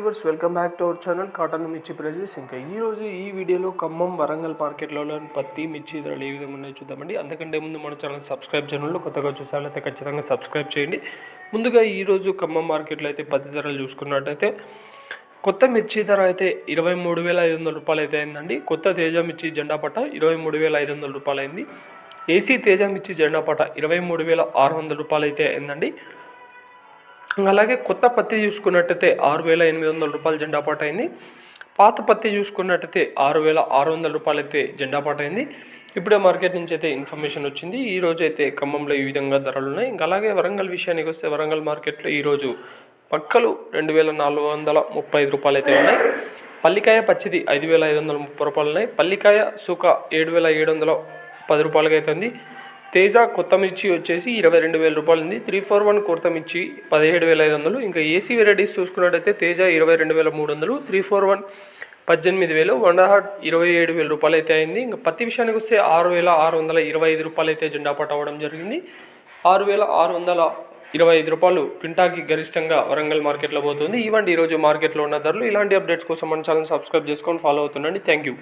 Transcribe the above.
Viewers, welcome back to our channel cotton మిర్చి prices. ఇంకా ఈరోజు ఈ వీడియోలో ఖమ్మం వరంగల్ మార్కెట్లో పత్తి మిర్చి ధరలు ఏ విధంగా ఉన్నాయో చూద్దామండి. అంతకంటే ముందు మన ఛానల్ సబ్స్క్రైబ్ ఛానల్లో కొత్తగా చూసారైతే ఖచ్చితంగా సబ్స్క్రైబ్ చేయండి. ముందుగా ఈరోజు ఖమ్మం మార్కెట్లో అయితే పత్తి ధరలు చూసుకున్నట్టయితే కొత్త మిర్చి ధర అయితే 23,500 రూపాయలు అయితే అయిందండి. కొత్త తేజ మిర్చి జెండాపట్ట 23,500 రూపాయలు అయింది. ఏసీ తేజ మిర్చి జెండాపట్ట 23,600 రూపాయలు అయితే అయిందండి. అలాగే కొత్త పత్తి చూసుకున్నట్టయితే 6,800 రూపాయలు జెండాపాట అయింది. పాత పత్తి చూసుకున్నట్టయితే 6,600 రూపాయలు అయితే జెండాపాట అయింది. ఇప్పుడే మార్కెట్ నుంచి అయితే ఇన్ఫర్మేషన్ వచ్చింది. ఈ రోజు అయితే ఖమ్మంలో ఈ విధంగా ధరలు ఉన్నాయి. ఇంకా అలాగే వరంగల్ విషయానికి వస్తే వరంగల్ మార్కెట్లో ఈరోజు పక్కలు 2,435 రూపాయలు అయితే ఉన్నాయి. పల్లికాయ పచ్చిది 5,530 రూపాయలు ఉన్నాయి. పల్లికాయ సూక 7,710 రూపాయలకి అయితే ఉంది. తేజ కొత్త మిర్చి వచ్చేసి 22,000 రూపాయలు ఉంది. 341 కొత్త మిర్చి 17,500. ఇంకా ఏసీ వెరైటీస్ చూసుకున్నట్టయితే తేజ 22,300, 341 18,000, వండర్హార్ట్ 27,000 రూపాయలు అయితే అయింది. ఇంకా పత్తి విషయానికి వస్తే 6,625 రూపాయలు అయితే జెండాపాట అవ్వడం జరిగింది. 6,625 రూపాయలు క్వింటాకి గరిష్టంగా వరంగల్ మార్కెట్లో పోతుంది. ఇవ్వండి ఈరోజు మార్కెట్లో ఉన్న ధరలు. ఇలాంటి అప్డేట్స్ కోసం మన ఛానల్ సబ్స్క్రైబ్ చేసుకొని ఫాలో అవుతుండండి. Thank you.